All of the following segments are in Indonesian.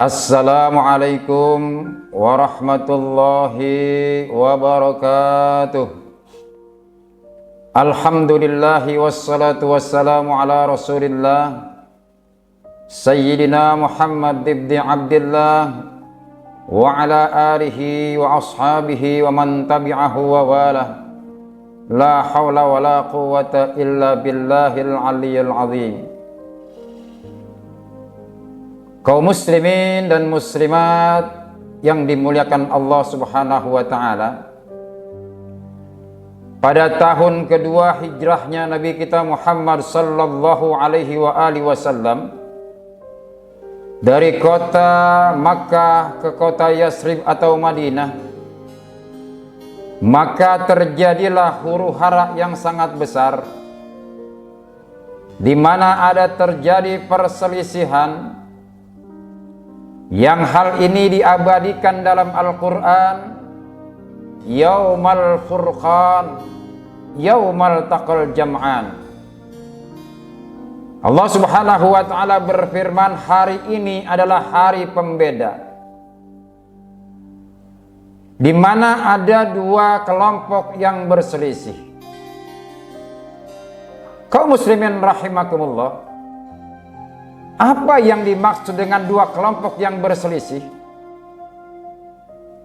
Assalamualaikum warahmatullahi wabarakatuh. Alhamdulillahi wassalatu wassalamu ala rasulillah Sayyidina Muhammad ibn Abdillah wa ala alihi wa ashabihi wa man tabi'ahu wa walah. La hawla wa la quwwata illa billahil aliyyil azim. Kaum muslimin dan muslimat yang dimuliakan Allah Subhanahu wa taala. Pada tahun kedua hijrahnya Nabi kita Muhammad sallallahu alaihi wa alihi wasallam dari kota Makkah ke kota Yasrib atau Madinah, maka terjadilah huru-hara yang sangat besar, di mana ada terjadi perselisihan yang hal ini diabadikan dalam Al-Quran. Yaumal Furqan, Yaumal Taqal Jam'an. Allah Subhanahu wa ta'ala berfirman, hari ini adalah hari pembeda, di mana ada dua kelompok yang berselisih. Kaum muslimin rahimakumullah, apa yang dimaksud dengan dua kelompok yang berselisih?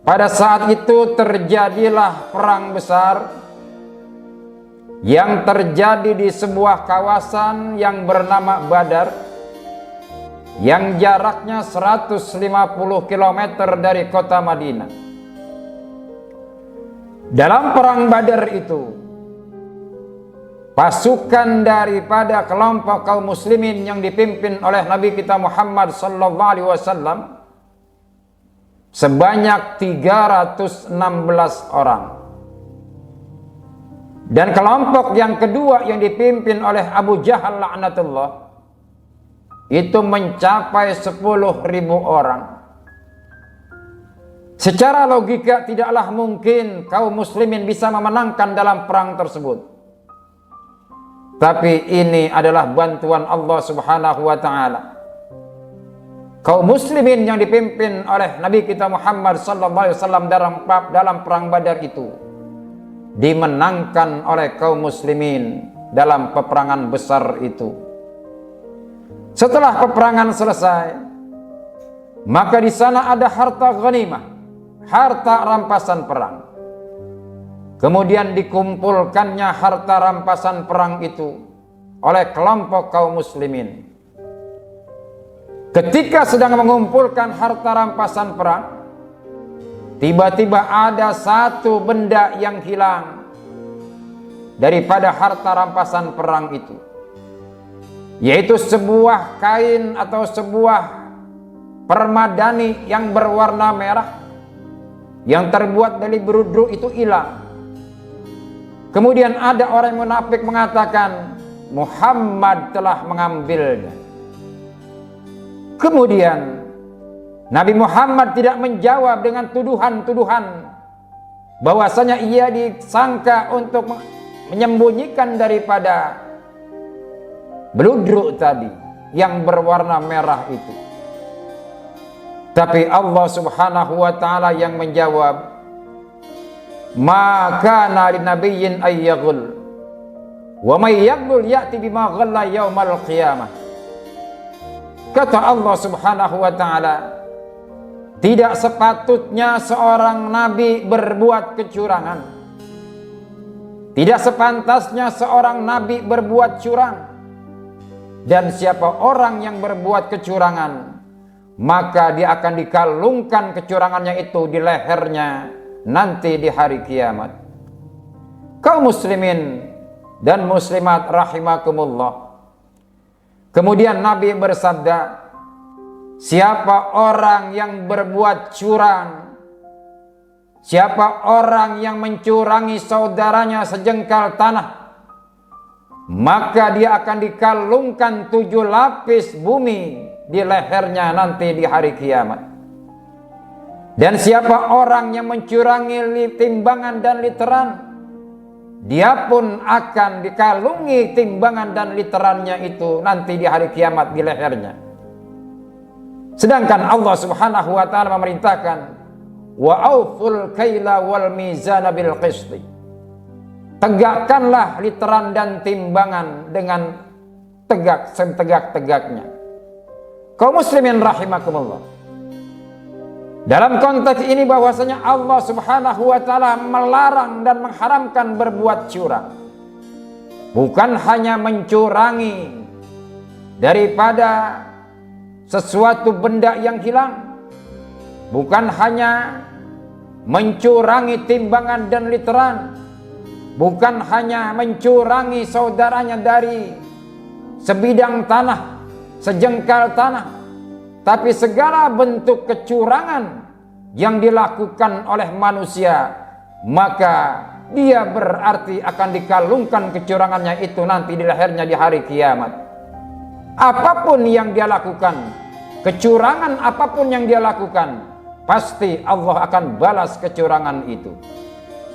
Pada saat itu terjadilah perang besar yang terjadi di sebuah kawasan yang bernama Badar, yang jaraknya 150 km dari kota Madinah. Dalam perang Badar itu, pasukan daripada kelompok kaum muslimin yang dipimpin oleh Nabi kita Muhammad sallallahu alaihi wasallam sebanyak 316 orang. Dan kelompok yang kedua yang dipimpin oleh Abu Jahal laknatullah itu mencapai 10.000 orang. Secara logika tidaklah mungkin kaum muslimin bisa memenangkan dalam perang tersebut. Tapi ini adalah bantuan Allah Subhanahu wa ta'ala. Kaum muslimin yang dipimpin oleh Nabi kita Muhammad sallallahu alaihi wasallam dalam perang Badar itu dimenangkan oleh kaum muslimin dalam peperangan besar itu. Setelah peperangan selesai, maka di sana ada harta ghanimah, harta rampasan perang. Kemudian dikumpulkannya harta rampasan perang itu oleh kelompok kaum muslimin. Ketika sedang mengumpulkan harta rampasan perang, tiba-tiba ada satu benda yang hilang daripada harta rampasan perang itu, yaitu sebuah kain atau sebuah permadani yang berwarna merah yang terbuat dari berudru itu hilang. Kemudian ada orang munafik mengatakan Muhammad telah mengambilnya. Kemudian Nabi Muhammad tidak menjawab dengan tuduhan-tuduhan bahwasanya ia disangka untuk menyembunyikan daripada berudru tadi yang berwarna merah itu. Tapi Allah Subhanahu wa ta'ala yang menjawab, maka nari nabiyyin ayyaghul wa may yaghlul ya'ti bima ghalla yaumal qiyamah. Kata Allah Subhanahu wa ta'ala, tidak sepatutnya seorang nabi berbuat kecurangan, tidak sepantasnya seorang nabi berbuat curang, dan siapa orang yang berbuat kecurangan, maka dia akan dikalungkan kecurangannya itu di lehernya nanti di hari kiamat. Kaum muslimin dan muslimat rahimakumullah. Kemudian Nabi bersabda, siapa orang yang berbuat curang, siapa orang yang mencurangi saudaranya sejengkal tanah, maka dia akan dikalungkan 7 lapis bumi di lehernya nanti di hari kiamat. Dan siapa orang yang mencurangi timbangan dan literan, dia pun akan dikalungi timbangan dan literannya itu nanti di hari kiamat di lehernya. Sedangkan Allah Subhanahu wa taala memerintahkan wa auful kaila wal mizana bil qisti. Tegakkanlah literan dan timbangan dengan tegak setegak-tegaknya. Kaum muslimin rahimakumullah. Dalam konteks ini bahwasanya Allah Subhanahu wa taala melarang dan mengharamkan berbuat curang. Bukan hanya mencurangi daripada sesuatu benda yang hilang, bukan hanya mencurangi timbangan dan literan, bukan hanya mencurangi saudaranya dari sebidang tanah, sejengkal tanah, tapi segala bentuk kecurangan yang dilakukan oleh manusia, maka dia berarti akan dikalungkan kecurangannya itu nanti di lehernya di hari kiamat. Apapun yang dia lakukan, kecurangan apapun yang dia lakukan, pasti Allah akan balas kecurangan itu.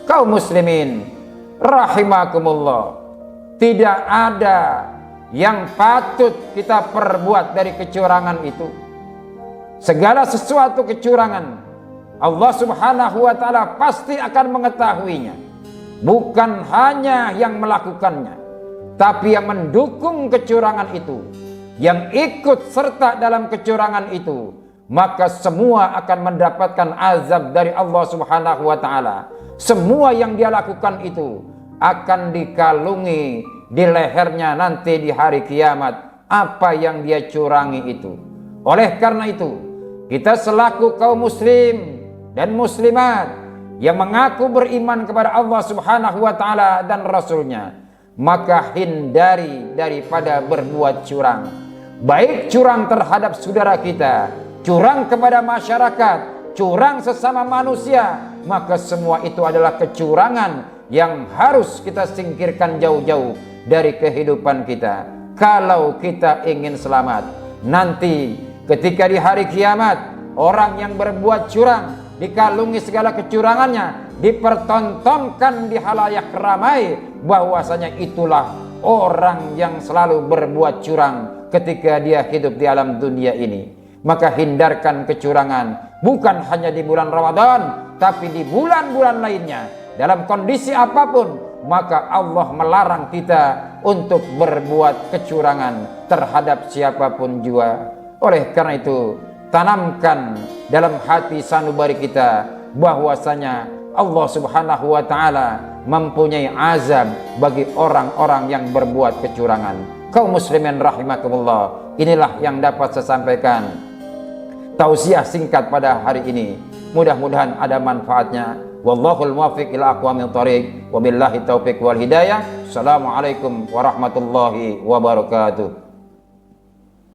Kaum muslimin rahimakumullah, tidak ada yang patut kita perbuat dari kecurangan itu. Segala sesuatu kecurangan, Allah Subhanahu wa taala pasti akan mengetahuinya. Bukan hanya yang melakukannya, tapi yang mendukung kecurangan itu, yang ikut serta dalam kecurangan itu, maka semua akan mendapatkan azab dari Allah Subhanahu wa taala. Semua yang dia lakukan itu akan dikalungi di lehernya nanti di hari kiamat apa yang dia curangi itu. Oleh karena itu, kita selaku kaum muslim dan muslimat yang mengaku beriman kepada Allah Subhanahu wa taala dan Rasulnya, maka hindari daripada berbuat curang. Baik curang terhadap saudara kita, curang kepada masyarakat, curang sesama manusia, maka semua itu adalah kecurangan yang harus kita singkirkan jauh-jauh dari kehidupan kita. Kalau kita ingin selamat nanti ketika di hari kiamat, orang yang berbuat curang dikalungi segala kecurangannya, dipertontonkan di halayak ramai, bahwasanya itulah orang yang selalu berbuat curang ketika dia hidup di alam dunia ini. Maka hindarkan kecurangan, bukan hanya di bulan Ramadan, tapi di bulan-bulan lainnya, dalam kondisi apapun. Maka Allah melarang kita untuk berbuat kecurangan terhadap siapapun juga. Oleh karena itu, tanamkan dalam hati sanubari kita bahwasanya Allah Subhanahu wa taala mempunyai azab bagi orang-orang yang berbuat kecurangan. Kaum muslimin rahimakumullah, inilah yang dapat saya sampaikan tausiah singkat pada hari ini. Mudah-mudahan ada manfaatnya. Wallahul muwaffiq ila aqwamit thoriq, wabillahi taufiq wal hidayah. Assalamualaikum warahmatullahi wabarakatuh.